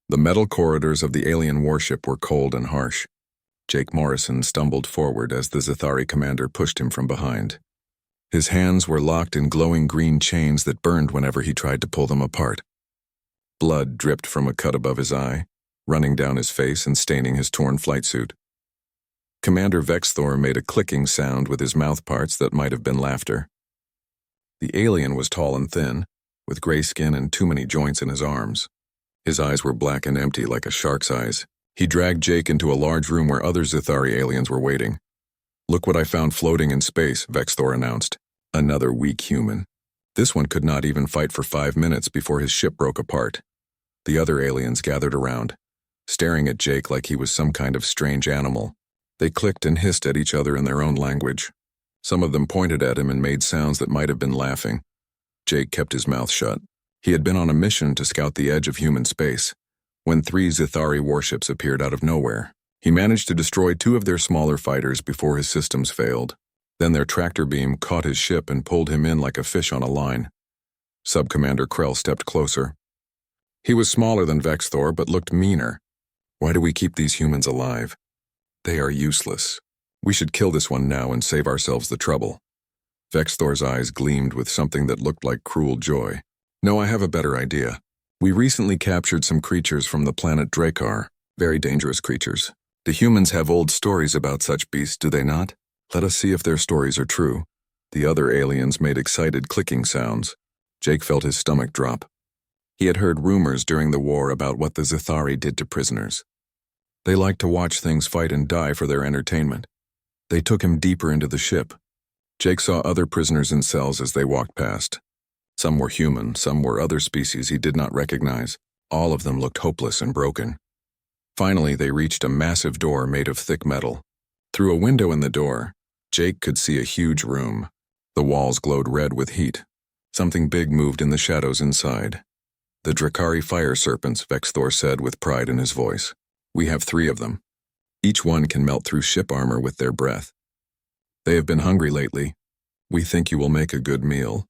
The metal corridors of the alien warship were cold and harsh. Jake Morrison stumbled forward as the Zathari commander pushed him from behind. His hands were locked in glowing green chains that burned whenever he tried to pull them apart. Blood dripped from a cut above his eye, running down his face and staining his torn flight suit. Commander Vexthor made a clicking sound with his mouth parts that might have been laughter. The alien was tall and thin, with gray skin and too many joints in his arms. His eyes were black and empty like a shark's eyes. He dragged Jake into a large room where other Zathari aliens were waiting. "Look what I found floating in space," Vexthor announced. Another weak human. This one could not even fight for 5 minutes before his ship broke apart. The other aliens gathered around, staring at Jake like he was some kind of strange animal. They clicked and hissed at each other in their own language. Some of them pointed at him and made sounds that might have been laughing. Jake kept his mouth shut. He had been on a mission to scout the edge of human space, when 3 Zathari warships appeared out of nowhere. He managed to destroy 2 of their smaller fighters before his systems failed. Then their tractor beam caught his ship and pulled him in like a fish on a line. Sub-Commander Krell stepped closer. He was smaller than Vexthor, but looked meaner. "Why do we keep these humans alive? They are useless. We should kill this one now and save ourselves the trouble." Vexthor's eyes gleamed with something that looked like cruel joy. "No, I have a better idea. We recently captured some creatures from the planet Drakkar, very dangerous creatures. The humans have old stories about such beasts, do they not? Let us see if their stories are true." The other aliens made excited clicking sounds. Jake felt his stomach drop. He had heard rumors during the war about what the Zathari did to prisoners. They liked to watch things fight and die for their entertainment. They took him deeper into the ship. Jake saw other prisoners in cells as they walked past. Some were human, some were other species he did not recognize. All of them looked hopeless and broken. Finally, they reached a massive door made of thick metal. Through a window in the door, Jake could see a huge room. The walls glowed red with heat. Something big moved in the shadows inside. "The Drakkari fire serpents," Vexthor said with pride in his voice. "We have 3 of them. Each one can melt through ship armor with their breath. They have been hungry lately. We think you will make a good meal."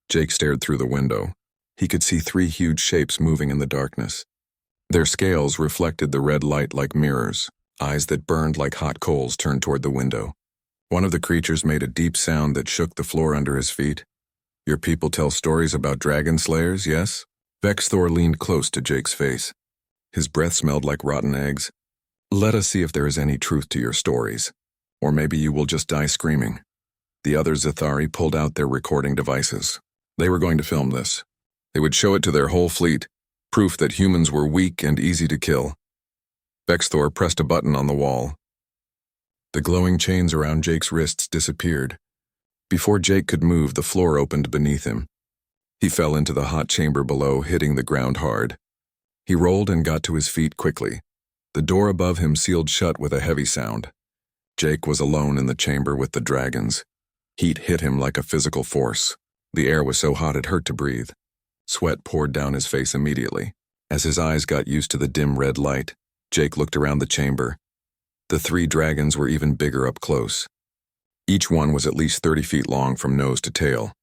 Jake stared through the window. He could see 3 huge shapes moving in the darkness. Their scales reflected the red light like mirrors. Eyes that burned like hot coals turned toward the window. One of the creatures made a deep sound that shook the floor under his feet. "Your people tell stories about dragon slayers, yes?" Vexthor leaned close to Jake's face. His breath smelled like rotten eggs. "Let us see if there is any truth to your stories. Or maybe you will just die screaming." The other Zathari pulled out their recording devices. They were going to film this. They would show it to their whole fleet, proof that humans were weak and easy to kill. Vexthor pressed a button on the wall. The glowing chains around Jake's wrists disappeared. Before Jake could move, the floor opened beneath him. He fell into the hot chamber below, hitting the ground hard. He rolled and got to his feet quickly. The door above him sealed shut with a heavy sound. Jake was alone in the chamber with the dragons. Heat hit him like a physical force. The air was so hot it hurt to breathe. Sweat poured down his face immediately. As his eyes got used to the dim red light, Jake looked around the chamber. The 3 dragons were even bigger up close. Each one was at least 30 feet long from nose to tail.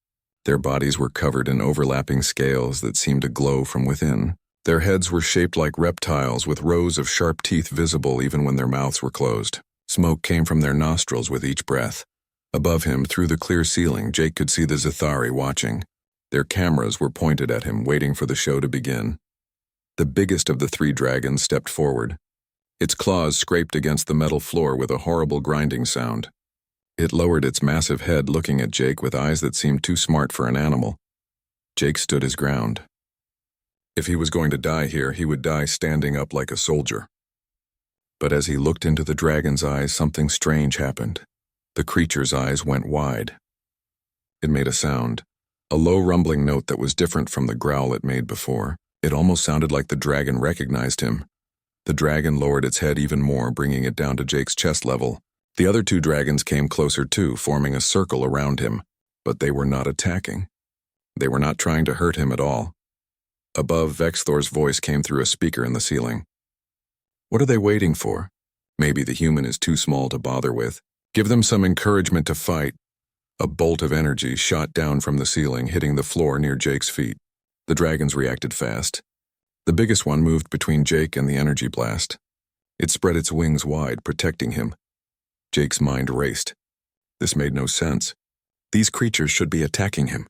Their bodies were covered in overlapping scales that seemed to glow from within. Their heads were shaped like reptiles with rows of sharp teeth visible even when their mouths were closed. Smoke came from their nostrils with each breath. Above him, through the clear ceiling, Jake could see the Zathari watching. Their cameras were pointed at him, waiting for the show to begin. The biggest of the 3 dragons stepped forward. Its claws scraped against the metal floor with a horrible grinding sound. It lowered its massive head, looking at Jake with eyes that seemed too smart for an animal. Jake stood his ground. If he was going to die here, he would die standing up like a soldier. But as he looked into the dragon's eyes, something strange happened. The creature's eyes went wide. It made a sound, a low rumbling note that was different from the growl it made before. It almost sounded like the dragon recognized him. The dragon lowered its head even more, bringing it down to Jake's chest level. The other 2 dragons came closer too, forming a circle around him, but they were not attacking. They were not trying to hurt him at all. Above, Vexthor's voice came through a speaker in the ceiling. "What are they waiting for? Maybe the human is too small to bother with. Give them some encouragement to fight." A bolt of energy shot down from the ceiling, hitting the floor near Jake's feet. The dragons reacted fast. The biggest one moved between Jake and the energy blast. It spread its wings wide, protecting him. Jake's mind raced. This made no sense. These creatures should be attacking him.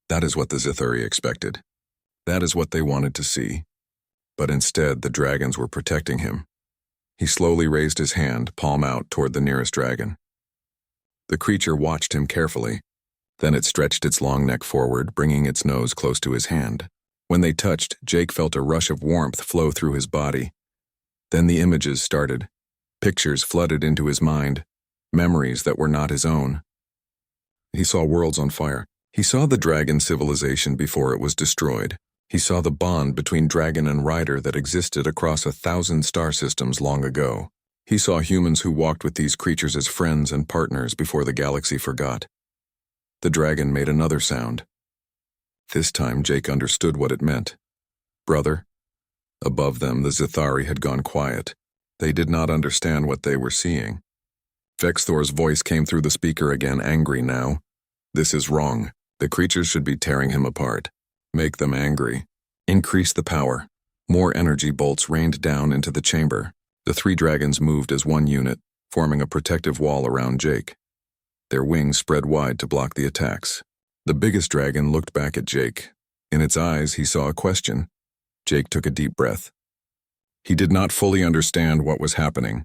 That is what the Zithuri expected. That is what they wanted to see. But instead, the dragons were protecting him. He slowly raised his hand, palm out, toward the nearest dragon. The creature watched him carefully. Then it stretched its long neck forward, bringing its nose close to his hand. When they touched, Jake felt a rush of warmth flow through his body. Then the images started. Pictures flooded into his mind, memories that were not his own. He saw worlds on fire. He saw the dragon civilization before it was destroyed. He saw the bond between dragon and rider that existed across 1,000 star systems long ago. He saw humans who walked with these creatures as friends and partners before the galaxy forgot. The dragon made another sound. This time Jake understood what it meant. Brother. Above them, the Zithari had gone quiet. They did not understand what they were seeing. Vexthor's voice came through the speaker again, angry now. This is wrong. The creatures should be tearing him apart. Make them angry. Increase the power. More energy bolts rained down into the chamber. The 3 dragons moved as one unit, forming a protective wall around Jake. Their wings spread wide to block the attacks. The biggest dragon looked back at Jake. In its eyes, he saw a question. Jake took a deep breath. He did not fully understand what was happening.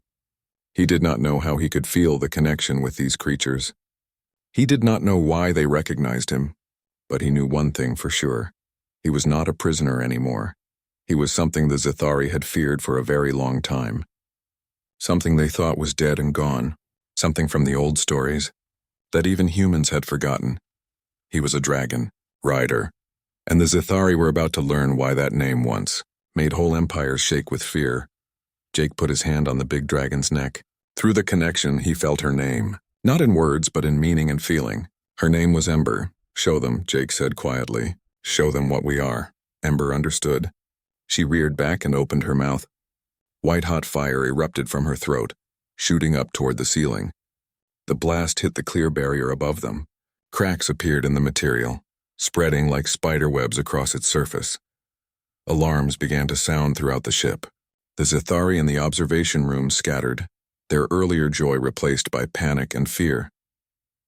He did not know how he could feel the connection with these creatures. He did not know why they recognized him, but he knew one thing for sure. He was not a prisoner anymore. He was something the Zithari had feared for a very long time. Something they thought was dead and gone. Something from the old stories that even humans had forgotten. He was a dragon, rider, and the Zithari were about to learn why that name once made whole empires shake with fear. Jake put his hand on the big dragon's neck. Through the connection, he felt her name. Not in words, but in meaning and feeling. Her name was Ember. Show them, Jake said quietly. Show them what we are. Ember understood. She reared back and opened her mouth. White-hot fire erupted from her throat, shooting up toward the ceiling. The blast hit the clear barrier above them. Cracks appeared in the material, spreading like spider webs across its surface. Alarms began to sound throughout the ship. The Zithari in the observation room scattered, their earlier joy replaced by panic and fear.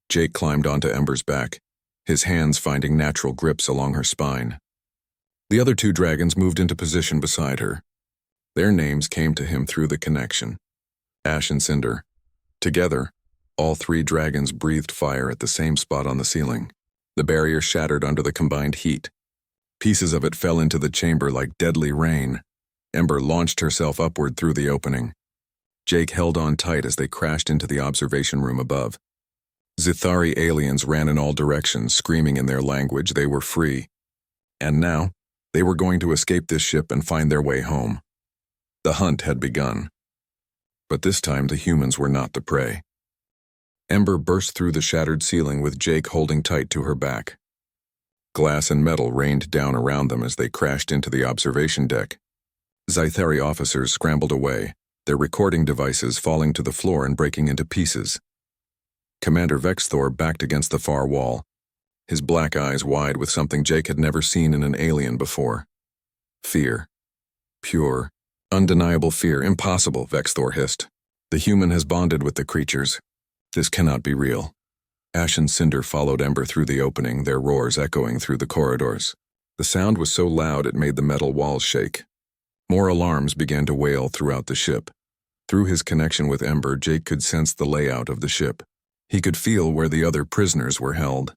Jake climbed onto Ember's back, his hands finding natural grips along her spine. The other 2 dragons moved into position beside her. Their names came to him through the connection. Ash and Cinder. Together, all 3 dragons breathed fire at the same spot on the ceiling. The barrier shattered under the combined heat. Pieces of it fell into the chamber like deadly rain. Ember launched herself upward through the opening. Jake held on tight as they crashed into the observation room above. Zithari aliens ran in all directions, screaming in their language they were free. And now, they were going to escape this ship and find their way home. The hunt had begun. But this time the humans were not the prey. Ember burst through the shattered ceiling with Jake holding tight to her back. Glass and metal rained down around them as they crashed into the observation deck. Zithari officers scrambled away, their recording devices falling to the floor and breaking into pieces. Commander Vexthor backed against the far wall, his black eyes wide with something Jake had never seen in an alien before. Fear. Pure, undeniable fear. Impossible, Vexthor hissed. The human has bonded with the creatures. This cannot be real. Ash and Cinder followed Ember through the opening, their roars echoing through the corridors. The sound was so loud it made the metal walls shake. More alarms began to wail throughout the ship. Through his connection with Ember, Jake could sense the layout of the ship. He could feel where the other prisoners were held.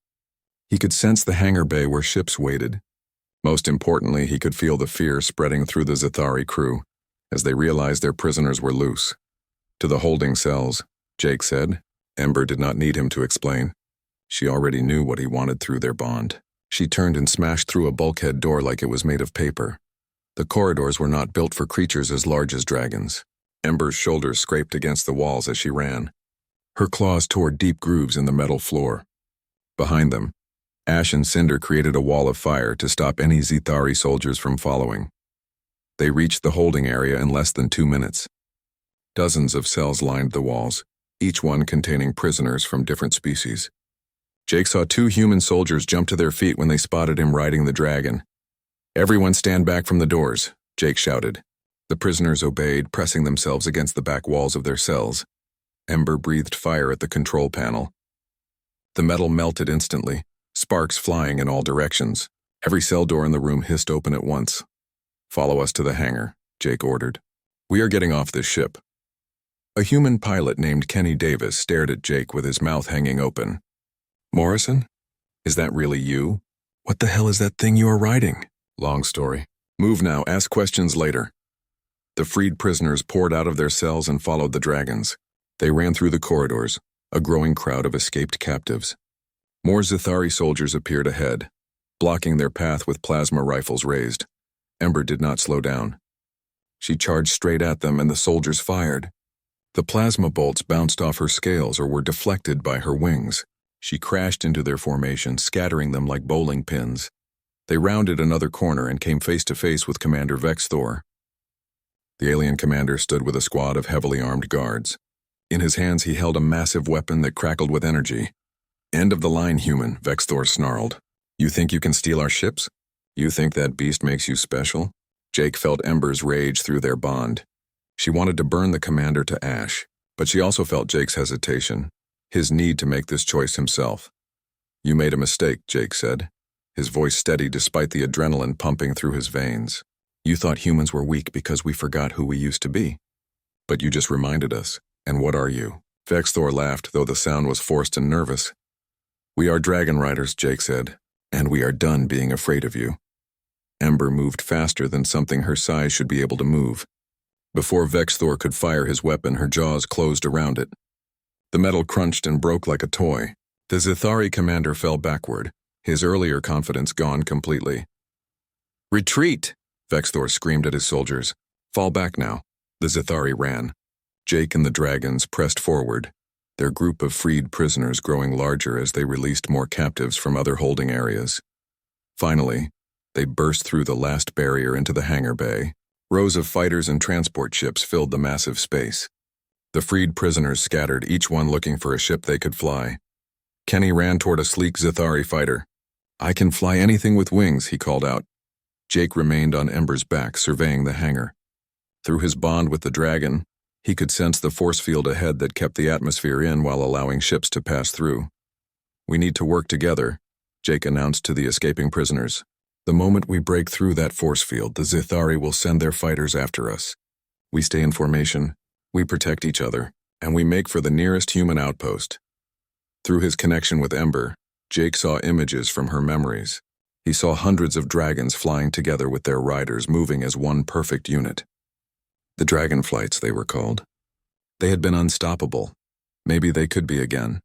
He could sense the hangar bay where ships waited. Most importantly, he could feel the fear spreading through the Zithari crew as they realized their prisoners were loose. To the holding cells, Jake said. Ember did not need him to explain. She already knew what he wanted through their bond. She turned and smashed through a bulkhead door like it was made of paper. The corridors were not built for creatures as large as dragons. Ember's shoulders scraped against the walls as she ran. Her claws tore deep grooves in the metal floor. Behind them, Ash and Cinder created a wall of fire to stop any Zithari soldiers from following. They reached the holding area in less than 2 minutes. Dozens of cells lined the walls, each one containing prisoners from different species. Jake saw 2 human soldiers jump to their feet when they spotted him riding the dragon. "Everyone stand back from the doors," Jake shouted. The prisoners obeyed, pressing themselves against the back walls of their cells. Ember breathed fire at the control panel. The metal melted instantly, sparks flying in all directions. Every cell door in the room hissed open at once. "Follow us to the hangar," Jake ordered. "We are getting off this ship." A human pilot named Kenny Davis stared at Jake with his mouth hanging open. "Morrison? Is that really you? What the hell is that thing you are riding?" "Long story. Move now, ask questions later." The freed prisoners poured out of their cells and followed the dragons. They ran through the corridors, a growing crowd of escaped captives. More Zithari soldiers appeared ahead, blocking their path with plasma rifles raised. Ember did not slow down. She charged straight at them and the soldiers fired. The plasma bolts bounced off her scales or were deflected by her wings. She crashed into their formation, scattering them like bowling pins. They rounded another corner and came face to face with Commander Vexthor. The alien commander stood with a squad of heavily armed guards. In his hands he held a massive weapon that crackled with energy. "End of the line, human," Vexthor snarled. "You think you can steal our ships? You think that beast makes you special?" Jake felt Ember's rage through their bond. She wanted to burn the commander to ash, but she also felt Jake's hesitation, his need to make this choice himself. "You made a mistake," Jake said, his voice steady despite the adrenaline pumping through his veins. "You thought humans were weak because we forgot who we used to be. But you just reminded us. And what are you?" Vexthor laughed, though the sound was forced and nervous. "We are dragon riders," Jake said, "and we are done being afraid of you." Ember moved faster than something her size should be able to move. Before Vexthor could fire his weapon, her jaws closed around it. The metal crunched and broke like a toy. The Zithari commander fell backward, his earlier confidence gone completely. "Retreat!" Vexthor screamed at his soldiers. "Fall back now." The Zithari ran. Jake and the dragons pressed forward, their group of freed prisoners growing larger as they released more captives from other holding areas. Finally, they burst through the last barrier into the hangar bay. Rows of fighters and transport ships filled the massive space. The freed prisoners scattered, each one looking for a ship they could fly. Kenny ran toward a sleek Zithari fighter. "I can fly anything with wings," he called out. Jake remained on Ember's back, surveying the hangar. Through his bond with the dragon, he could sense the force field ahead that kept the atmosphere in while allowing ships to pass through. "We need to work together," Jake announced to the escaping prisoners. "The moment we break through that force field, the Zithari will send their fighters after us. We stay in formation, we protect each other, and we make for the nearest human outpost." Through his connection with Ember, Jake saw images from her memories. He saw hundreds of dragons flying together with their riders, moving as one perfect unit. The dragonflights, they were called. They had been unstoppable. Maybe they could be again.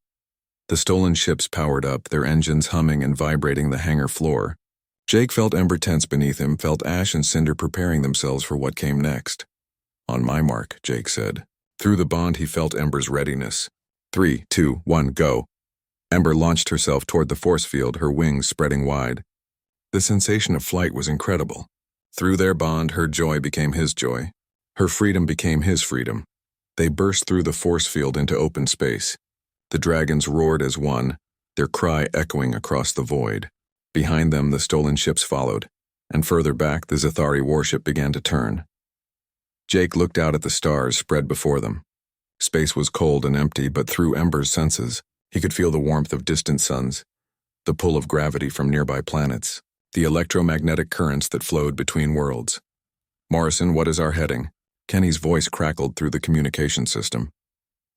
The stolen ships powered up, their engines humming and vibrating the hangar floor. Jake felt Ember tense beneath him, felt Ash and Cinder preparing themselves for what came next. "On my mark," Jake said. Through the bond he felt Ember's readiness. 3, 2, 1, go. Ember launched herself toward the force field, her wings spreading wide. The sensation of flight was incredible. Through their bond, her joy became his joy. Her freedom became his freedom. They burst through the force field into open space. The dragons roared as one, their cry echoing across the void. Behind them, the stolen ships followed, and further back, the Zithari warship began to turn. Jake looked out at the stars spread before them. Space was cold and empty, but through Ember's senses, he could feel the warmth of distant suns, the pull of gravity from nearby planets, the electromagnetic currents that flowed between worlds. "Morrison, what is our heading?" Kenny's voice crackled through the communication system.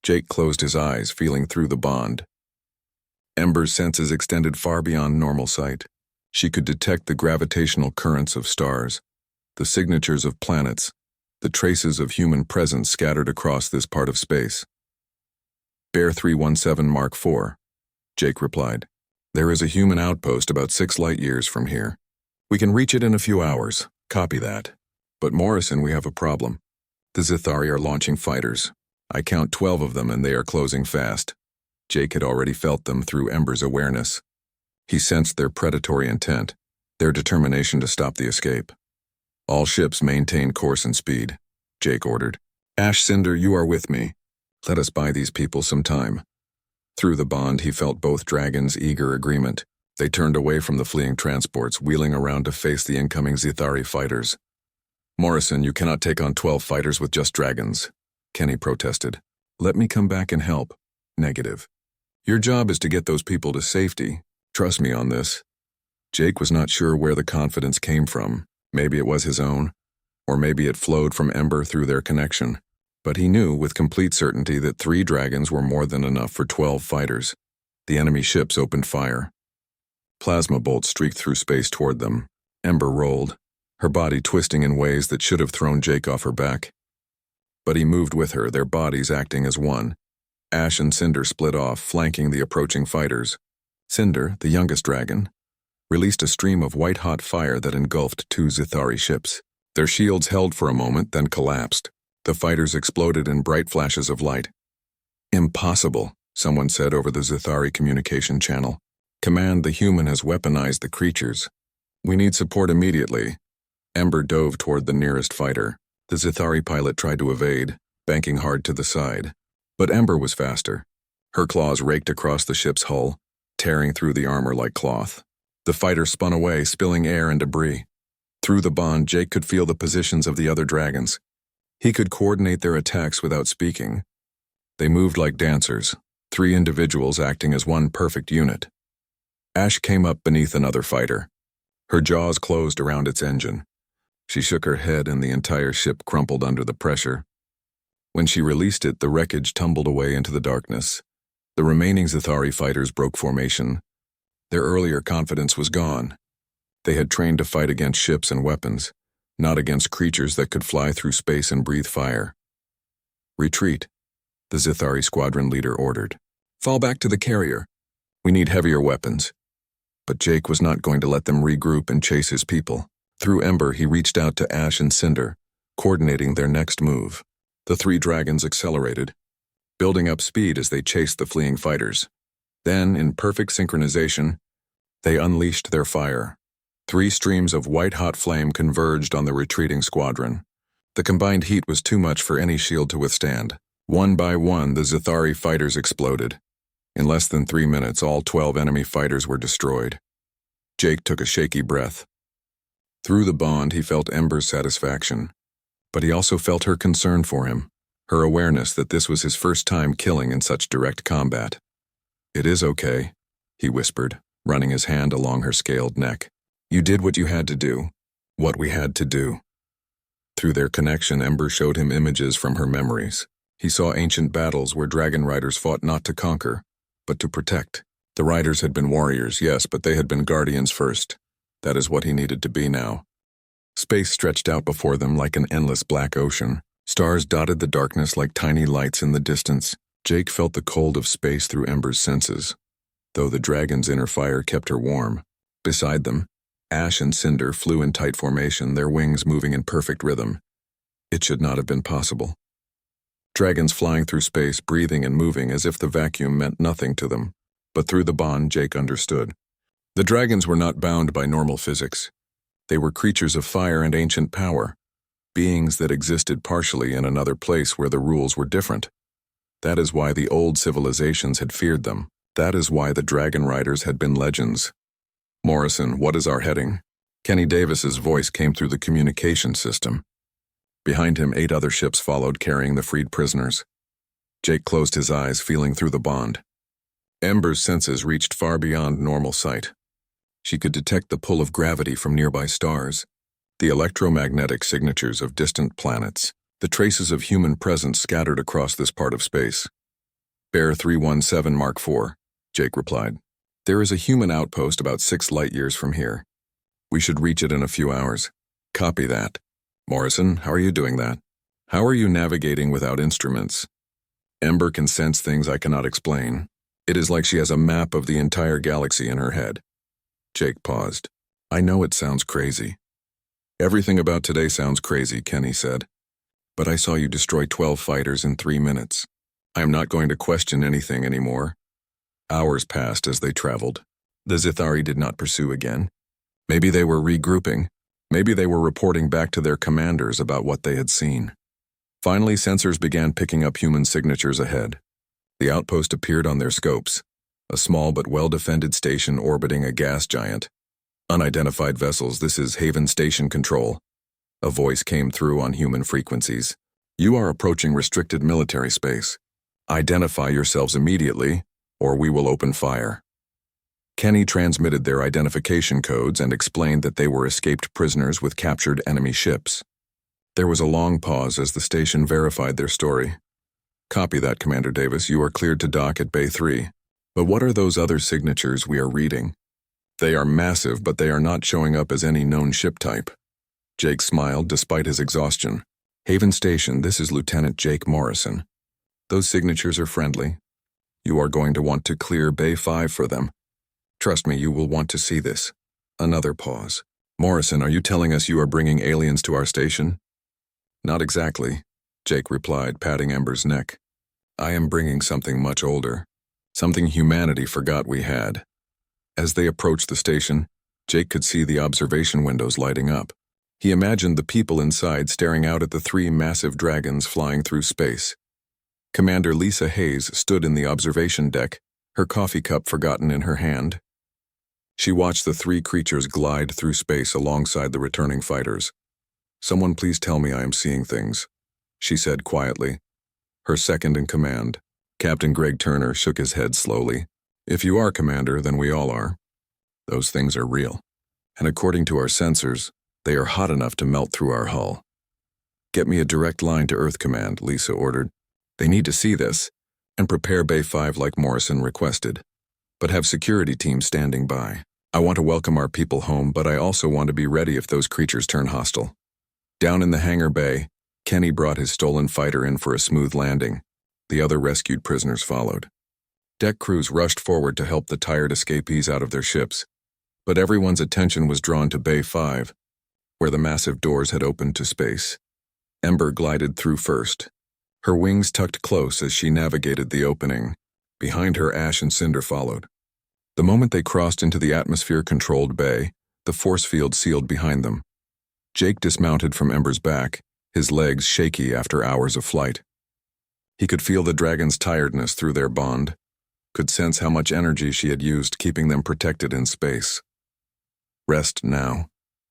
Jake closed his eyes, feeling through the bond. Ember's senses extended far beyond normal sight. She could detect the gravitational currents of stars, the signatures of planets, the traces of human presence scattered across this part of space. "Bear 317 Mark IV, Jake replied. "There is a human outpost about 6 light years from here. We can reach it in a few hours. Copy that. But Morrison, we have a problem. The Zithari are launching fighters. I count 12 of them and they are closing fast." Jake had already felt them through Ember's awareness. He sensed their predatory intent, their determination to stop the escape. "All ships maintain course and speed," Jake ordered. "Ash, Cinder, you are with me. Let us buy these people some time." Through the bond, he felt both dragons' eager agreement. They turned away from the fleeing transports, wheeling around to face the incoming Zithari fighters. Morrison, you cannot take on 12 fighters with just dragons, Kenny protested. Let me come back and help. Negative. Your job is to get those people to safety. Trust me on this. Jake was not sure where the confidence came from. Maybe it was his own, or maybe it flowed from Ember through their connection. But he knew with complete certainty that 3 dragons were more than enough for 12 fighters. The enemy ships opened fire. Plasma bolts streaked through space toward them. Ember rolled, her body twisting in ways that should have thrown Jake off her back. But he moved with her, their bodies acting as one. Ash and Cinder split off, flanking the approaching fighters. Cinder, the youngest dragon, released a stream of white-hot fire that engulfed 2 Zithari ships. Their shields held for a moment, then collapsed. The fighters exploded in bright flashes of light. Impossible, someone said over the Zithari communication channel. Command, the human has weaponized the creatures. We need support immediately. Ember dove toward the nearest fighter. The Zithari pilot tried to evade, banking hard to the side. But Ember was faster. Her claws raked across the ship's hull, tearing through the armor like cloth. The fighter spun away, spilling air and debris. Through the bond, Jake could feel the positions of the other dragons. He could coordinate their attacks without speaking. They moved like dancers, 3 individuals acting as one perfect unit. Ash came up beneath another fighter. Her jaws closed around its engine. She shook her head and the entire ship crumpled under the pressure. When she released it, the wreckage tumbled away into the darkness. The remaining Zithari fighters broke formation. Their earlier confidence was gone. They had trained to fight against ships and weapons, not against creatures that could fly through space and breathe fire. Retreat, the Zithari squadron leader ordered. Fall back to the carrier. We need heavier weapons. But Jake was not going to let them regroup and chase his people. Through Ember, he reached out to Ash and Cinder, coordinating their next move. The 3 dragons accelerated, building up speed as they chased the fleeing fighters. Then, in perfect synchronization, they unleashed their fire. 3 streams of white-hot flame converged on the retreating squadron. The combined heat was too much for any shield to withstand. One by one, the Zithari fighters exploded. In less than 3 minutes, all 12 enemy fighters were destroyed. Jake took a shaky breath. Through the bond, he felt Ember's satisfaction. But he also felt her concern for him, her awareness that this was his first time killing in such direct combat. It is okay, he whispered, running his hand along her scaled neck. You did what you had to do. What we had to do. Through their connection, Ember showed him images from her memories. He saw ancient battles where dragon riders fought not to conquer, but to protect. The riders had been warriors, yes, but they had been guardians first. That is what he needed to be now. Space stretched out before them like an endless black ocean. Stars dotted the darkness like tiny lights in the distance. Jake felt the cold of space through Ember's senses, though the dragon's inner fire kept her warm. Beside them, Ash and Cinder flew in tight formation, their wings moving in perfect rhythm. It should not have been possible. Dragons flying through space, breathing and moving as if the vacuum meant nothing to them. But through the bond, Jake understood. The dragons were not bound by normal physics. They were creatures of fire and ancient power, beings that existed partially in another place where the rules were different. That is why the old civilizations had feared them. That is why the dragon riders had been legends. Morrison, what is our heading? Kenny Davis's voice came through the communication system. Behind him, 8 other ships followed, carrying the freed prisoners. Jake closed his eyes, feeling through the bond. Ember's senses reached far beyond normal sight. She could detect the pull of gravity from nearby stars, the electromagnetic signatures of distant planets, the traces of human presence scattered across this part of space. Bear 317 Mark IV, Jake replied. There is a human outpost about 6 light years from here. We should reach it in a few hours. Copy that. Morrison, how are you doing that? How are you navigating without instruments? Ember can sense things I cannot explain. It is like she has a map of the entire galaxy in her head. Jake paused. I know it sounds crazy. Everything about today sounds crazy, Kenny said. But I saw you destroy 12 fighters in 3 minutes. I am not going to question anything anymore. Hours passed as they traveled. The Zithari did not pursue again. Maybe they were regrouping. Maybe they were reporting back to their commanders about what they had seen. Finally, sensors began picking up human signatures ahead. The outpost appeared on their scopes, a small but well-defended station orbiting a gas giant. Unidentified vessels, this is Haven Station Control. A voice came through on human frequencies. "You are approaching restricted military space. Identify yourselves immediately, or we will open fire." Kenny transmitted their identification codes and explained that they were escaped prisoners with captured enemy ships. There was a long pause as the station verified their story. "Copy that, Commander Davis. You are cleared to dock at Bay 3. But what are those other signatures we are reading? They are massive, but they are not showing up as any known ship type." Jake smiled despite his exhaustion. "Haven Station, this is Lieutenant Jake Morrison. Those signatures are friendly. You are going to want to clear Bay 5 for them. Trust me, you will want to see this." Another pause. "Morrison, are you telling us you are bringing aliens to our station?" "Not exactly," Jake replied, patting Ember's neck. "I am bringing something much older. Something humanity forgot we had." As they approached the station, Jake could see the observation windows lighting up. He imagined the people inside staring out at the 3 massive dragons flying through space. Commander Lisa Hayes stood in the observation deck, her coffee cup forgotten in her hand. She watched the 3 creatures glide through space alongside the returning fighters. "Someone please tell me I am seeing things," she said quietly. Her second in command, Captain Greg Turner, shook his head slowly. "If you are, Commander, then we all are. Those things are real. And according to our sensors, they are hot enough to melt through our hull." "Get me a direct line to Earth Command," Lisa ordered. "They need to see this, and prepare Bay 5 like Morrison requested. But have security teams standing by. I want to welcome our people home, but I also want to be ready if those creatures turn hostile." Down in the hangar bay, Kenny brought his stolen fighter in for a smooth landing. The other rescued prisoners followed. Deck crews rushed forward to help the tired escapees out of their ships, but everyone's attention was drawn to Bay 5, where the massive doors had opened to space. Ember glided through first, her wings tucked close as she navigated the opening. Behind her, Ash and Cinder followed. The moment they crossed into the atmosphere-controlled bay, the force field sealed behind them. Jake dismounted from Ember's back, his legs shaky after hours of flight. He could feel the dragon's tiredness through their bond, could sense how much energy she had used keeping them protected in space. "Rest now,"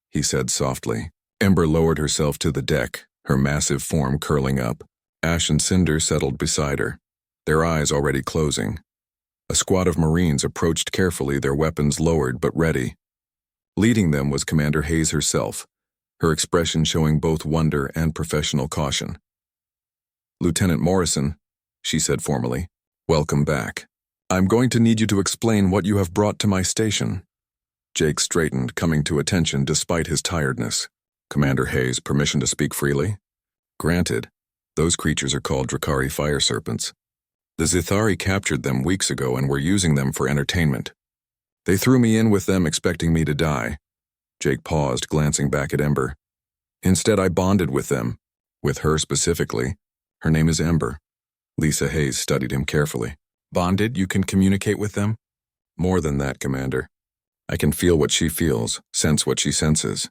he said softly. Ember lowered herself to the deck, her massive form curling up. Ash and Cinder settled beside her, their eyes already closing. A squad of Marines approached carefully, their weapons lowered but ready. Leading them was Commander Hayes herself, her expression showing both wonder and professional caution. "Lieutenant Morrison," she said formally, "welcome back. I'm going to need you to explain what you have brought to my station." Jake straightened, coming to attention despite his tiredness. "Commander Hayes, permission to speak freely?" "Granted. Those creatures are called Drakari fire serpents. The Zithari captured them weeks ago and were using them for entertainment. They threw me in with them expecting me to die." Jake paused, glancing back at Ember. "Instead, I bonded with them. With her specifically. Her name is Ember." Lisa Hayes studied him carefully. "Bonded? You can communicate with them?" "More than that, Commander. I can feel what she feels, sense what she senses.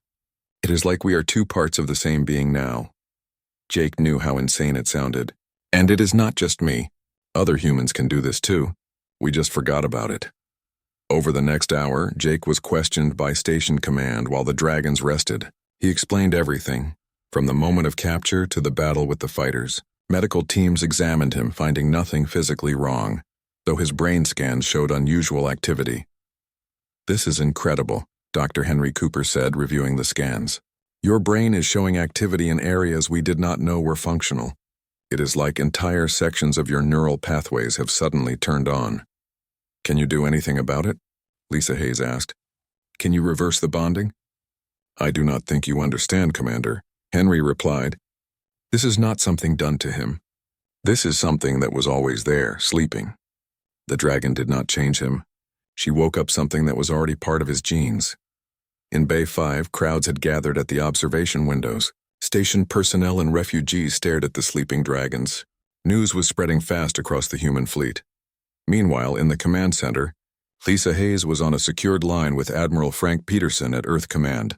It is like we are 2 parts of the same being now." Jake knew how insane it sounded. "And it is not just me. Other humans can do this too. We just forgot about it." Over the next hour, Jake was questioned by Station Command while the dragons rested. He explained everything, from the moment of capture to the battle with the fighters. Medical teams examined him, finding nothing physically wrong, though his brain scans showed unusual activity. "This is incredible," Dr. Henry Cooper said, reviewing the scans. "Your brain is showing activity in areas we did not know were functional. It is like entire sections of your neural pathways have suddenly turned on." "Can you do anything about it?" Lisa Hayes asked. "Can you reverse the bonding?" "I do not think you understand, Commander," Henry replied. "This is not something done to him. This is something that was always there, sleeping. The dragon did not change him. She woke up something that was already part of his genes." In Bay 5, crowds had gathered at the observation windows. Station personnel and refugees stared at the sleeping dragons. News was spreading fast across the human fleet. Meanwhile, in the command center, Lisa Hayes was on a secured line with Admiral Frank Peterson at Earth Command.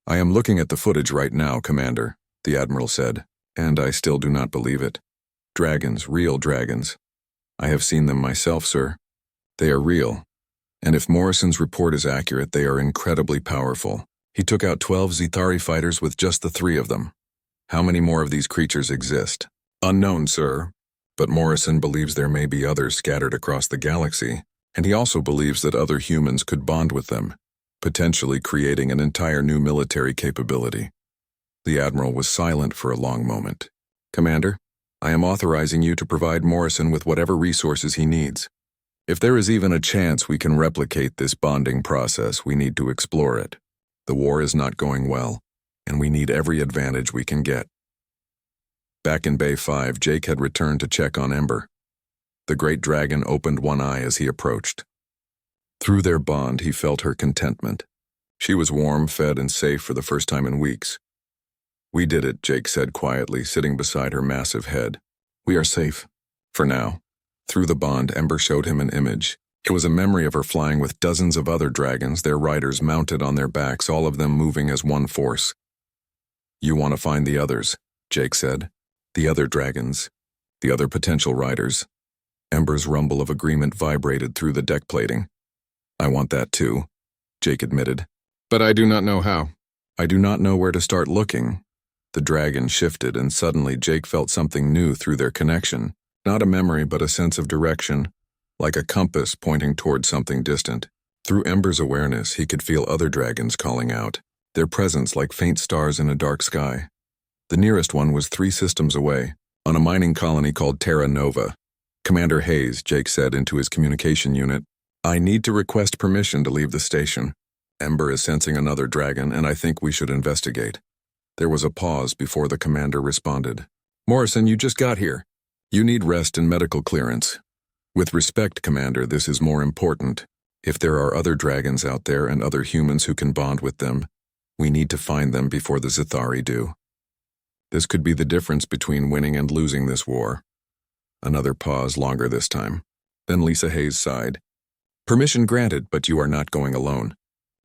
"I am looking at the footage right now, Commander," the Admiral said, "and I still do not believe it. Dragons, real dragons. I have seen them myself, sir. They are real. And if Morrison's report is accurate, they are incredibly powerful. He took out 12 Zithari fighters with just the 3 of them. How many more of these creatures exist? Unknown, sir. But Morrison believes there may be others scattered across the galaxy, and he also believes that other humans could bond with them, potentially creating an entire new military capability. The Admiral was silent for a long moment. Commander, I am authorizing you to provide Morrison with whatever resources he needs. If there is even a chance we can replicate this bonding process, we need to explore it. The war is not going well, and we need every advantage we can get. Back in Bay 5, Jake had returned to check on Ember. The great dragon opened one eye as he approached. Through their bond, he felt her contentment. She was warm, fed, and safe for the first time in weeks. We did it, Jake said quietly, sitting beside her massive head. We are safe. For now. Through the bond, Ember showed him an image. It was a memory of her flying with dozens of other dragons, their riders mounted on their backs, all of them moving as one force. You want to find the others, Jake said. The other dragons. The other potential riders. Ember's rumble of agreement vibrated through the deck plating. I want that too, Jake admitted. But I do not know how. I do not know where to start looking. The dragon shifted, and suddenly Jake felt something new through their connection. Not a memory, but a sense of direction, like a compass pointing toward something distant. Through Ember's awareness, he could feel other dragons calling out, their presence like faint stars in a dark sky. The nearest one was 3 systems away, on a mining colony called Terra Nova. Commander Hayes, Jake said into his communication unit, I need to request permission to leave the station. Ember is sensing another dragon, and I think we should investigate. There was a pause before the commander responded. Morrison, you just got here. You need rest and medical clearance. With respect, Commander, this is more important. If there are other dragons out there and other humans who can bond with them, we need to find them before the Zithari do. This could be the difference between winning and losing this war. Another pause, longer this time. Then Lisa Hayes sighed. Permission granted, but you are not going alone.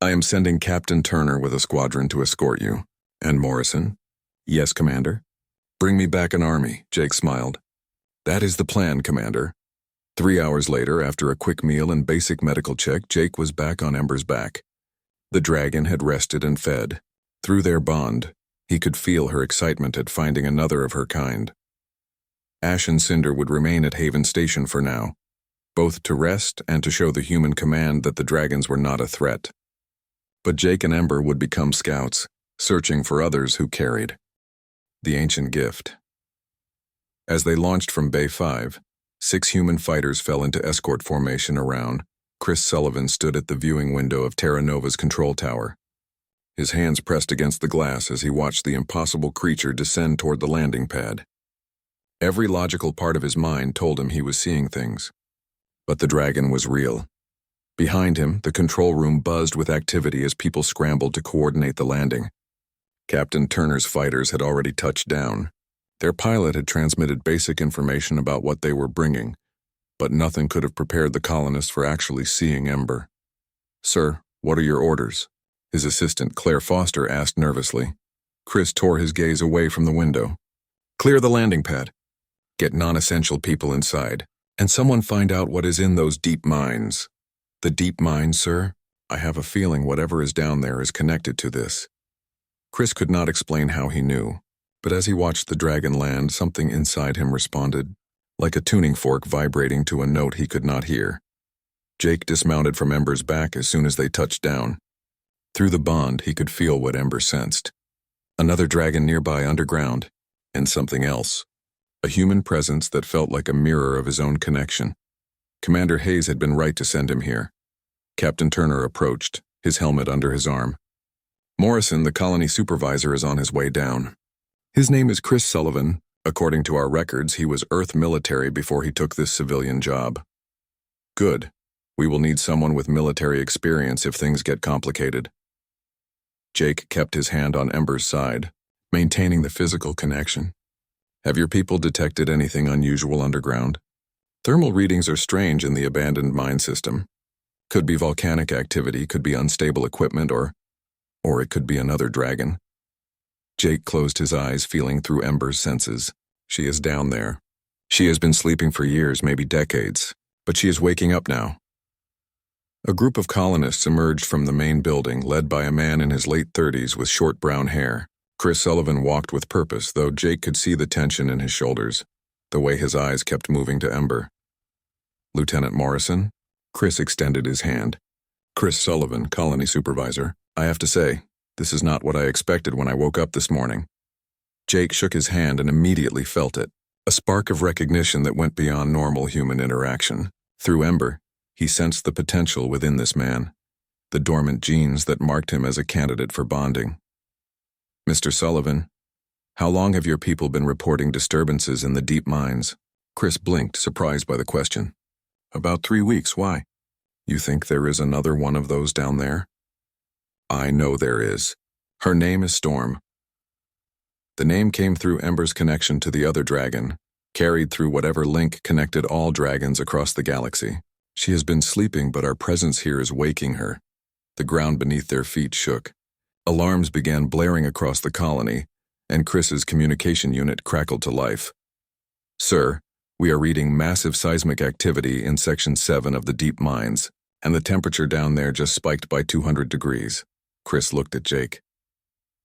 I am sending Captain Turner with a squadron to escort you. And Morrison? Yes, Commander. Bring me back an army, Jake smiled. That is the plan, Commander. 3 hours later, after a quick meal and basic medical check, Jake was back on Ember's back. The dragon had rested and fed. Through their bond, he could feel her excitement at finding another of her kind. Ash and Cinder would remain at Haven Station for now, both to rest and to show the human command that the dragons were not a threat. But Jake and Ember would become scouts, searching for others who carried the ancient gift. As they launched from Bay 5, 6 human fighters fell into escort formation around. Chris Sullivan stood at the viewing window of Terra Nova's control tower. His hands pressed against the glass as he watched the impossible creature descend toward the landing pad. Every logical part of his mind told him he was seeing things. But the dragon was real. Behind him, the control room buzzed with activity as people scrambled to coordinate the landing. Captain Turner's fighters had already touched down. Their pilot had transmitted basic information about what they were bringing, but nothing could have prepared the colonists for actually seeing Ember. Sir, what are your orders? His assistant, Claire Foster, asked nervously. Chris tore his gaze away from the window. Clear the landing pad. Get non-essential people inside, and someone find out what is in those deep mines. The deep mines, sir? I have a feeling whatever is down there is connected to this. Chris could not explain how he knew, but as he watched the dragon land, something inside him responded, like a tuning fork vibrating to a note he could not hear. Jake dismounted from Ember's back as soon as they touched down. Through the bond, he could feel what Ember sensed. Another dragon nearby underground, and something else. A human presence that felt like a mirror of his own connection. Commander Hayes had been right to send him here. Captain Turner approached, his helmet under his arm. Morrison, the colony supervisor, is on his way down. His name is Chris Sullivan. According to our records, he was Earth military before he took this civilian job. Good. We will need someone with military experience if things get complicated. Jake kept his hand on Ember's side, maintaining the physical connection. Have your people detected anything unusual underground? Thermal readings are strange in the abandoned mine system. Could be volcanic activity, could be unstable equipment, or it could be another dragon. Jake closed his eyes, feeling through Ember's senses. She is down there. She has been sleeping for years, maybe decades, but she is waking up now. A group of colonists emerged from the main building, led by a man in his late 30s with short brown hair. Chris Sullivan walked with purpose, though Jake could see the tension in his shoulders, the way his eyes kept moving to Ember. "Lieutenant Morrison?" Chris extended his hand. "Chris Sullivan, colony supervisor. I have to say, this is not what I expected when I woke up this morning." Jake shook his hand and immediately felt it, a spark of recognition that went beyond normal human interaction. Through Ember, he sensed the potential within this man, the dormant genes that marked him as a candidate for bonding. "Mr. Sullivan, how long have your people been reporting disturbances in the deep mines?" Chris blinked, surprised by the question. "About 3 weeks, why? You think there is another one of those down there?" "I know there is. Her name is Storm." The name came through Ember's connection to the other dragon, carried through whatever link connected all dragons across the galaxy. "She has been sleeping, but our presence here is waking her." The ground beneath their feet shook. Alarms began blaring across the colony, and Chris's communication unit crackled to life. "Sir, we are reading massive seismic activity in Section 7 of the deep mines, and the temperature down there just spiked by 200 degrees. Chris looked at Jake.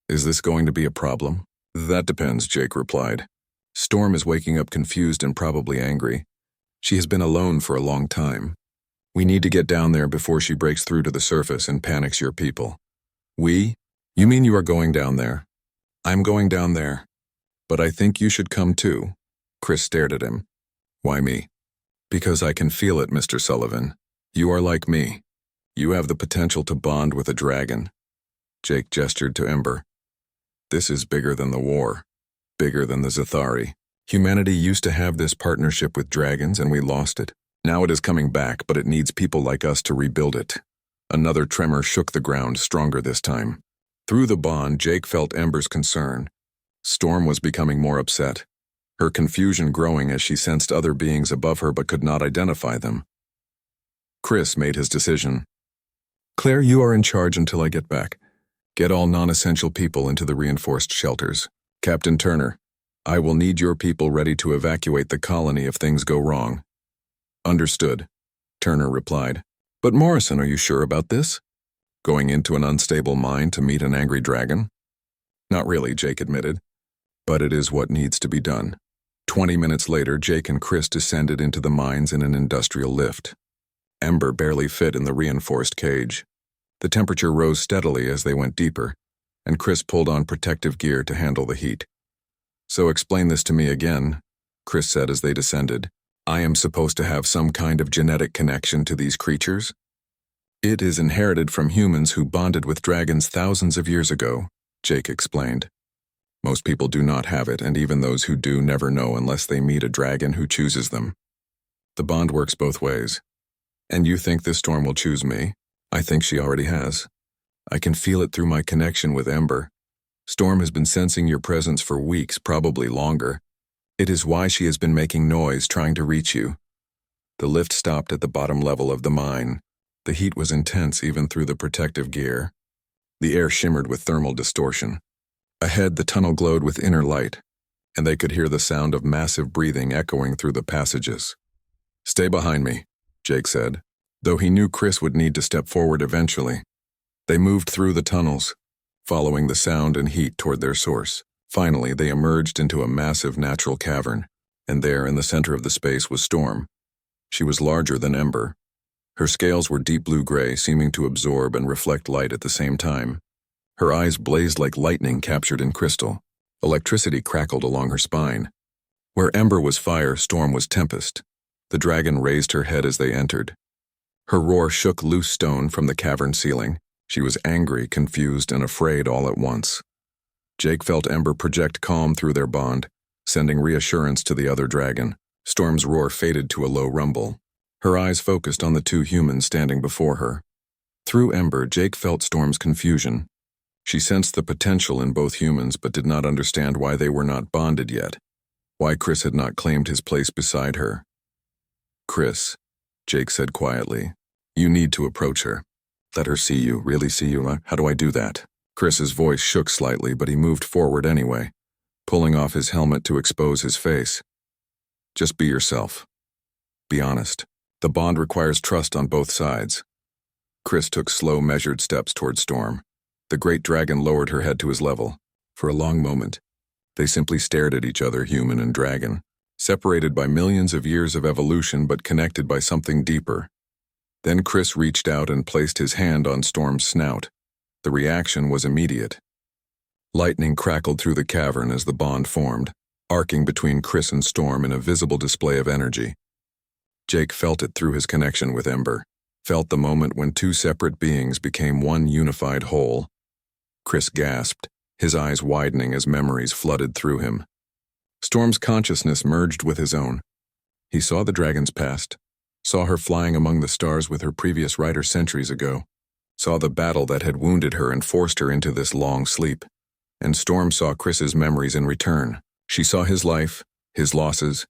"Is this going to be a problem?" "That depends," Jake replied. "Storm is waking up confused and probably angry. She has been alone for a long time. We need to get down there before she breaks through to the surface and panics your people." "We? You mean you are going down there?" "I'm going down there. But I think you should come too." Chris stared at him. "Why me?" "Because I can feel it, Mr. Sullivan. You are like me. You have the potential to bond with a dragon." Jake gestured to Ember. "This is bigger than the war. Bigger than the Zathari. Humanity used to have this partnership with dragons and we lost it. Now it is coming back, but it needs people like us to rebuild it." Another tremor shook the ground, stronger this time. Through the bond, Jake felt Ember's concern. Storm was becoming more upset, her confusion growing as she sensed other beings above her but could not identify them. Chris made his decision. "Claire, you are in charge until I get back. Get all non-essential people into the reinforced shelters. Captain Turner, I will need your people ready to evacuate the colony if things go wrong." "Understood," Turner replied. "But Morrison, are you sure about this? Going into an unstable mine to meet an angry dragon?" "Not really," Jake admitted. "But it is what needs to be done." 20 minutes later, Jake and Chris descended into the mines in an industrial lift. Ember barely fit in the reinforced cage. The temperature rose steadily as they went deeper, and Chris pulled on protective gear to handle the heat. "So explain this to me again," Chris said as they descended. "I am supposed to have some kind of genetic connection to these creatures?" "It is inherited from humans who bonded with dragons thousands of years ago," Jake explained. "Most people do not have it, and even those who do never know unless they meet a dragon who chooses them. The bond works both ways. And you think this Storm will choose me? I think she already has. I can feel it through my connection with Ember. Storm has been sensing your presence for weeks, probably longer. It is why she has been making noise trying to reach you." The lift stopped at the bottom level of the mine. The heat was intense even through the protective gear. The air shimmered with thermal distortion. Ahead, the tunnel glowed with inner light, and they could hear the sound of massive breathing echoing through the passages. "Stay behind me," Jake said, though he knew Chris would need to step forward eventually. They moved through the tunnels, following the sound and heat toward their source. Finally, they emerged into a massive natural cavern, and there in the center of the space was Storm. She was larger than Ember. Her scales were deep blue gray, seeming to absorb and reflect light at the same time. Her eyes blazed like lightning captured in crystal. Electricity crackled along her spine. Where Ember was fire, Storm was tempest. The dragon raised her head as they entered. Her roar shook loose stone from the cavern ceiling. She was angry, confused, and afraid all at once. Jake felt Ember project calm through their bond, sending reassurance to the other dragon. Storm's roar faded to a low rumble. Her eyes focused on the two humans standing before her. Through Ember, Jake felt Storm's confusion. She sensed the potential in both humans but did not understand why they were not bonded yet, why Chris had not claimed his place beside her. "Chris," Jake said quietly, "you need to approach her. Let her see you, really see you. How do I do that?" Chris's voice shook slightly, but he moved forward anyway, pulling off his helmet to expose his face. "Just be yourself. Be honest. The bond requires trust on both sides. Chris took slow, measured steps toward Storm. The great dragon lowered her head to his level. For a long moment, they simply stared at each other, human and dragon, separated by millions of years of evolution but connected by something deeper. Then Chris reached out and placed his hand on Storm's snout. The reaction was immediate. Lightning crackled through the cavern as the bond formed, arcing between Chris and Storm in a visible display of energy. Jake felt it through his connection with Ember, felt the moment when two separate beings became one unified whole. Chris gasped, his eyes widening as memories flooded through him. Storm's consciousness merged with his own. He saw the dragon's past, saw her flying among the stars with her previous rider centuries ago, saw the battle that had wounded her and forced her into this long sleep. And Storm saw Chris's memories in return. She saw his life, his losses,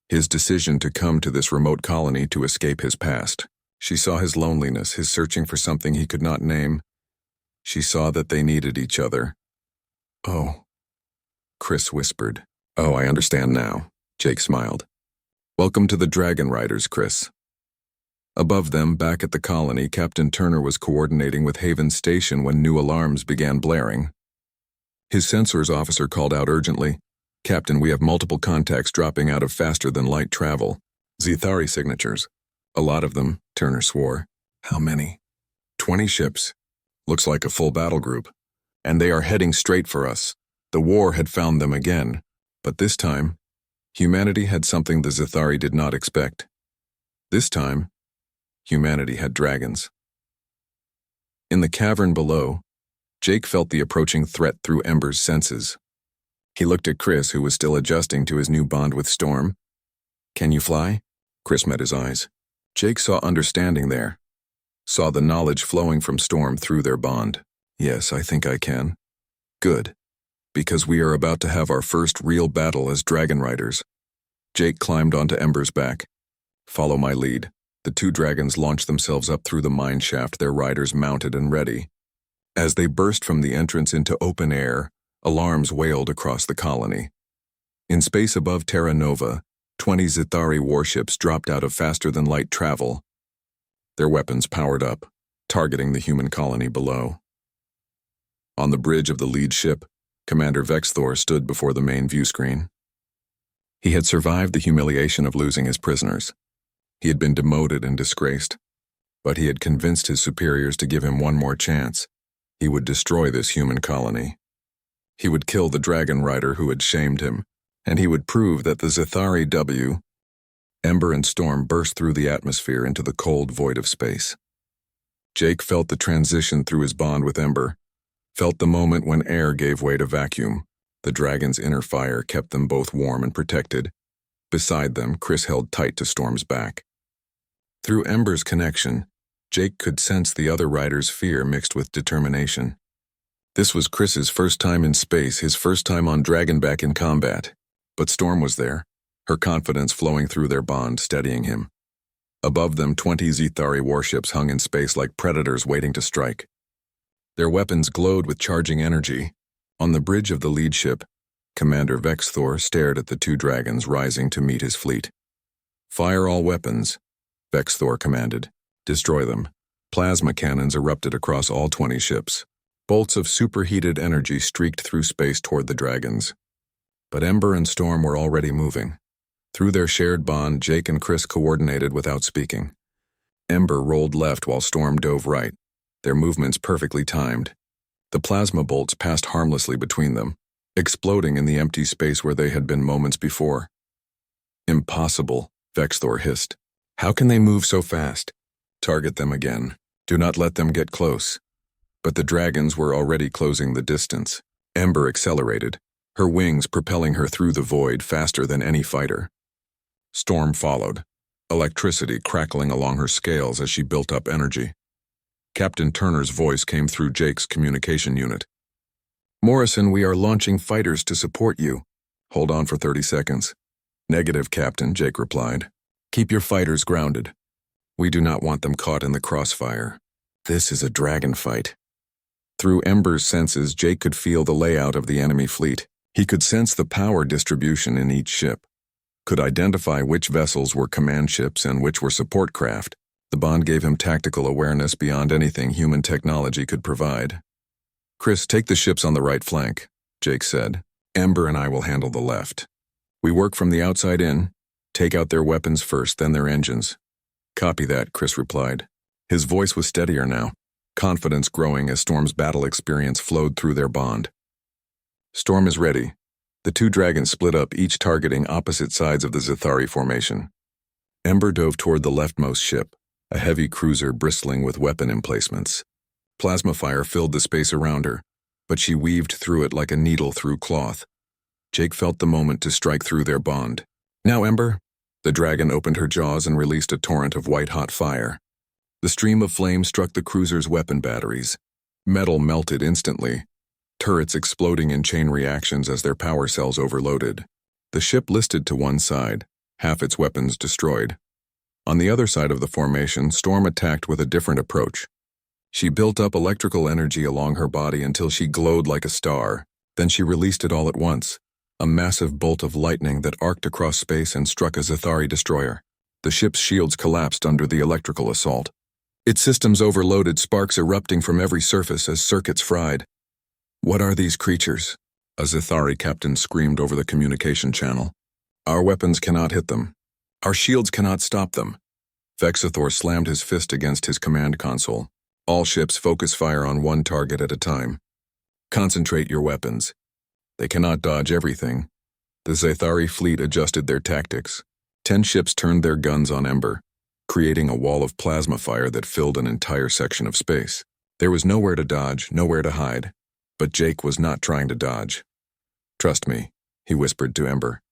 his decision to come to this remote colony to escape his past. She saw his loneliness, his searching for something he could not name. She saw that they needed each other. "Oh," Chris whispered. "Oh, I understand now," Jake smiled. "Welcome to the Dragon Riders, Chris." Above them, back at the colony, Captain Turner was coordinating with Haven Station when new alarms began blaring. His sensors officer called out urgently, "Captain, we have multiple contacts dropping out of faster-than-light travel. Zethari signatures." "A lot of them," Turner swore. "How many?" 20 ships. Looks like a full battle group. And they are heading straight for us. The war had found them again. But this time, humanity had something the Zethari did not expect. This time, humanity had dragons. In the cavern below, Jake felt the approaching threat through Ember's senses. He looked at Chris, who was still adjusting to his new bond with Storm. "Can you fly?" Chris met his eyes. Jake saw understanding there, saw the knowledge flowing from Storm through their bond. "Yes, I think I can." "Good, because we are about to have our first real battle as Dragon Riders." Jake climbed onto Ember's back. "Follow my lead." The two dragons launched themselves up through the mine shaft, their riders mounted and ready. As they burst from the entrance into open air, alarms wailed across the colony. In space above Terra Nova, 20 Zethari warships dropped out of faster-than-light travel, their weapons powered up, targeting the human colony below. On the bridge of the lead ship, Commander Vexthor stood before the main view screen. He had survived the humiliation of losing his prisoners. He had been demoted and disgraced, but he had convinced his superiors to give him one more chance. He would destroy this human colony. He would kill the dragon rider who had shamed him, and he would prove that the Zethari W. Ember and Storm burst through the atmosphere into the cold void of space. Jake felt the transition through his bond with Ember, felt the moment when air gave way to vacuum. The dragon's inner fire kept them both warm and protected. Beside them, Chris held tight to Storm's back. Through Ember's connection, Jake could sense the other rider's fear mixed with determination. This was Chris's first time in space, his first time on Dragonback in combat. But Storm was there, her confidence flowing through their bond, steadying him. Above them, 20 Zethari warships hung in space like predators waiting to strike. Their weapons glowed with charging energy. On the bridge of the lead ship, Commander Vexthor stared at the two dragons rising to meet his fleet. "Fire all weapons," Vexthor commanded. "Destroy them." Plasma cannons erupted across all 20 ships. Bolts of superheated energy streaked through space toward the dragons. But Ember and Storm were already moving. Through their shared bond, Jake and Chris coordinated without speaking. Ember rolled left while Storm dove right, their movements perfectly timed. The plasma bolts passed harmlessly between them, exploding in the empty space where they had been moments before. "Impossible," Vexthor hissed. "How can they move so fast?" "Target them again. Do not let them get close." But the dragons were already closing the distance. Ember accelerated, her wings propelling her through the void faster than any fighter. Storm followed, electricity crackling along her scales as she built up energy. Captain Turner's voice came through Jake's communication unit. "Morrison, we are launching fighters to support you." "Hold on for 30 seconds. "Negative, Captain," Jake replied. "Keep your fighters grounded. We do not want them caught in the crossfire. This is a dragon fight." Through Ember's senses, Jake could feel the layout of the enemy fleet. He could sense the power distribution in each ship, could identify which vessels were command ships and which were support craft. The bond gave him tactical awareness beyond anything human technology could provide. "Chris, take the ships on the right flank," Jake said. "Ember and I will handle the left. We work from the outside in, take out their weapons first, then their engines." "Copy that," Chris replied. His voice was steadier now, confidence growing as Storm's battle experience flowed through their bond. "Storm is ready." The two dragons split up, each targeting opposite sides of the Zithari formation. Ember dove toward the leftmost ship, a heavy cruiser bristling with weapon emplacements. Plasma fire filled the space around her, but she weaved through it like a needle through cloth. Jake felt the moment to strike through their bond. "Now, Ember!" The dragon opened her jaws and released a torrent of white-hot fire. The stream of flame struck the cruiser's weapon batteries. Metal melted instantly, turrets exploding in chain reactions as their power cells overloaded. The ship listed to one side, half its weapons destroyed. On the other side of the formation, Storm attacked with a different approach. She built up electrical energy along her body until she glowed like a star. Then she released it all at once, a massive bolt of lightning that arced across space and struck a Zithari destroyer. The ship's shields collapsed under the electrical assault. Its systems overloaded, sparks erupting from every surface as circuits fried. "What are these creatures?" a Zithari captain screamed over the communication channel. "Our weapons cannot hit them. Our shields cannot stop them." Vexathor slammed his fist against his command console. "All ships focus fire on one target at a time. Concentrate your weapons. They cannot dodge everything." The Zithari fleet adjusted their tactics. 10 ships turned their guns on Ember, creating a wall of plasma fire that filled an entire section of space. There was nowhere to dodge, nowhere to hide. But Jake was not trying to dodge. "Trust me," he whispered to Ember.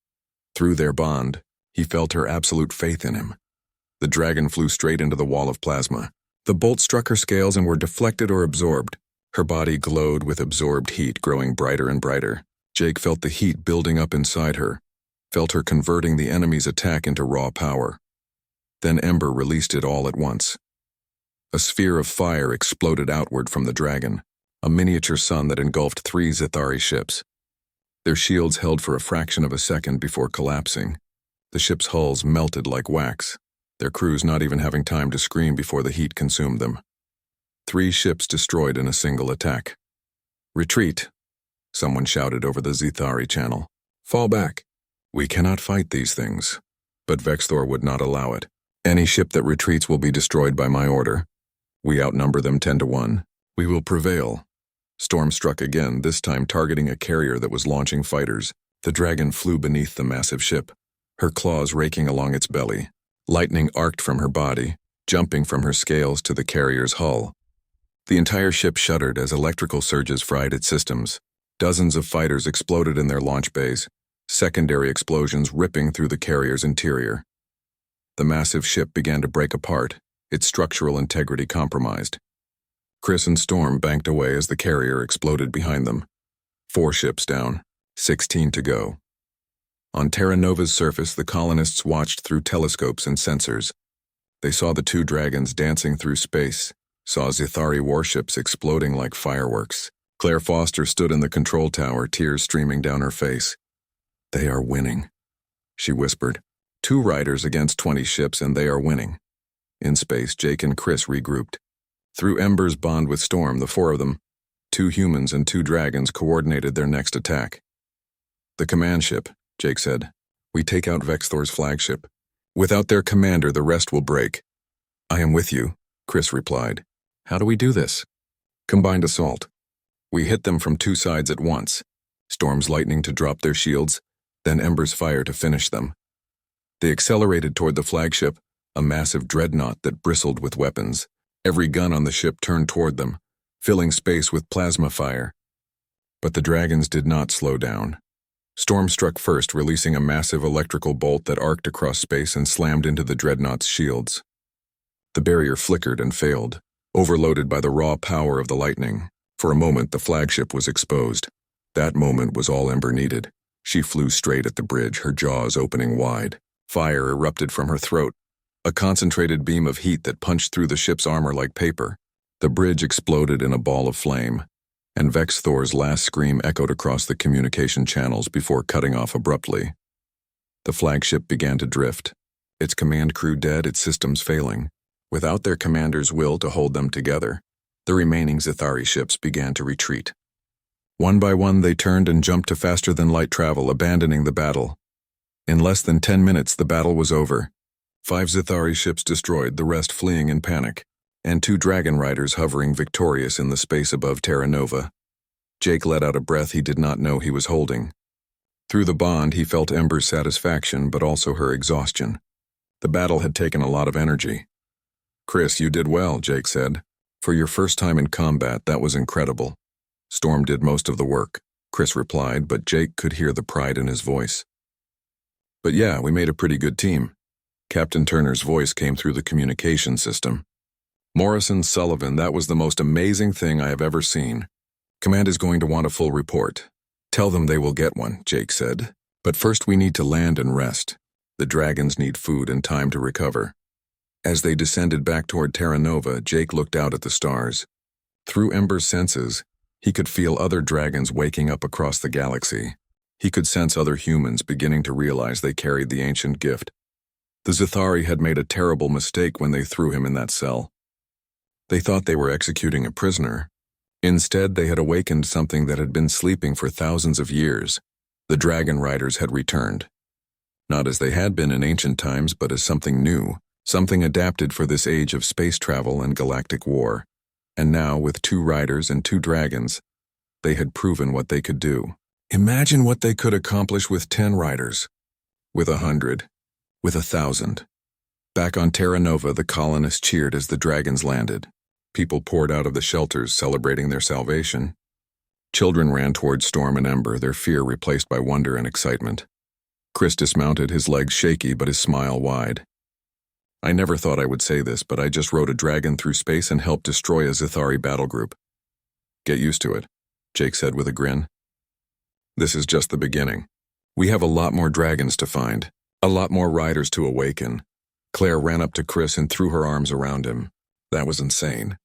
Through their bond, he felt her absolute faith in him. The dragon flew straight into the wall of plasma. The bolts struck her scales and were deflected or absorbed. Her body glowed with absorbed heat, growing brighter and brighter. Jake felt the heat building up inside her, felt her converting the enemy's attack into raw power. Then Ember released it all at once. A sphere of fire exploded outward from the dragon, a miniature sun that engulfed 3 Zithari ships. Their shields held for a fraction of a second before collapsing. The ships' hulls melted like wax, their crews not even having time to scream before the heat consumed them. 3 ships destroyed in a single attack. "Retreat," someone shouted over the Zithari channel. "Fall back. We cannot fight these things." But Vexthor would not allow it. "Any ship that retreats will be destroyed by my order. We outnumber them 10 to 1. We will prevail." Storm struck again, this time targeting a carrier that was launching fighters. The dragon flew beneath the massive ship, her claws raking along its belly. Lightning arced from her body, jumping from her scales to the carrier's hull. The entire ship shuddered as electrical surges fried its systems. Dozens of fighters exploded in their launch bays, secondary explosions ripping through the carrier's interior. The massive ship began to break apart, its structural integrity compromised. Chris and Storm banked away as the carrier exploded behind them. 4 ships down, 16 to go. On Terra Nova's surface, the colonists watched through telescopes and sensors. They saw the 2 dragons dancing through space, saw Zithari warships exploding like fireworks. Claire Foster stood in the control tower, tears streaming down her face. "They are winning," she whispered. 2 riders against 20 ships, and they are winning. In space, Jake and Chris regrouped. Through Ember's bond with Storm, the 4 of them, 2 humans and 2 dragons, coordinated their next attack. "The command ship," Jake said. "We take out Vexthor's flagship. Without their commander, the rest will break." "I am with you," Chris replied. "How do we do this?" "Combined assault. We hit them from 2 sides at once. Storm's lightning to drop their shields, then Ember's fire to finish them." They accelerated toward the flagship, a massive dreadnought that bristled with weapons. Every gun on the ship turned toward them, filling space with plasma fire. But the dragons did not slow down. Storm struck first, releasing a massive electrical bolt that arced across space and slammed into the dreadnought's shields. The barrier flickered and failed, overloaded by the raw power of the lightning. For a moment, the flagship was exposed. That moment was all Ember needed. She flew straight at the bridge, her jaws opening wide. Fire erupted from her throat, a concentrated beam of heat that punched through the ship's armor like paper. The bridge exploded in a ball of flame, and Vexthor's last scream echoed across the communication channels before cutting off abruptly. The flagship began to drift, its command crew dead, its systems failing. Without their commander's will to hold them together, the remaining Zithari ships began to retreat. One by one they turned and jumped to faster-than-light travel, abandoning the battle. In less than 10 minutes the battle was over. 5 Zithari ships destroyed, the rest fleeing in panic, and 2 dragon riders hovering victorious in the space above Terra Nova. Jake let out a breath he did not know he was holding. Through the bond he felt Ember's satisfaction but also her exhaustion. The battle had taken a lot of energy. "Chris, you did well," Jake said. "For your first time in combat, that was incredible." "Storm did most of the work," Chris replied, but Jake could hear the pride in his voice. "But yeah, we made a pretty good team." Captain Turner's voice came through the communication system. "Morrison, Sullivan, that was the most amazing thing I have ever seen. Command is going to want a full report." "Tell them they will get one," Jake said. "But first we need to land and rest. The dragons need food and time to recover." As they descended back toward Terra Nova, Jake looked out at the stars. Through Ember's senses, he could feel other dragons waking up across the galaxy. He could sense other humans beginning to realize they carried the ancient gift. The Zithari had made a terrible mistake when they threw him in that cell. They thought they were executing a prisoner. Instead, they had awakened something that had been sleeping for thousands of years. The dragon riders had returned. Not as they had been in ancient times, but as something new, something adapted for this age of space travel and galactic war. And now, with 2 riders and 2 dragons, they had proven what they could do. Imagine what they could accomplish with 10 riders. With 100. With 1,000. Back on Terra Nova, the colonists cheered as the dragons landed. People poured out of the shelters, celebrating their salvation. Children ran toward Storm and Ember, their fear replaced by wonder and excitement. Chris dismounted, his legs shaky but his smile wide. "I never thought I would say this, but I just rode a dragon through space and helped destroy a Zithari battle group." "Get used to it," Jake said with a grin. "This is just the beginning. We have a lot more dragons to find, a lot more riders to awaken." Claire ran up to Chris and threw her arms around him. "That was insane.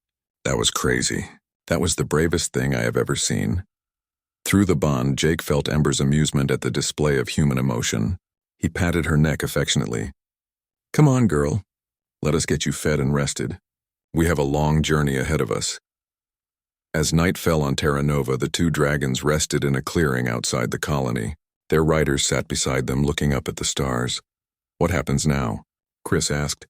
That was crazy. That was the bravest thing I have ever seen." Through the bond, Jake felt Ember's amusement at the display of human emotion. He patted her neck affectionately. "Come on, girl. Let us get you fed and rested. We have a long journey ahead of us." As night fell on Terra Nova, the 2 dragons rested in a clearing outside the colony. Their riders sat beside them, looking up at the stars. "What happens now?" Chris asked.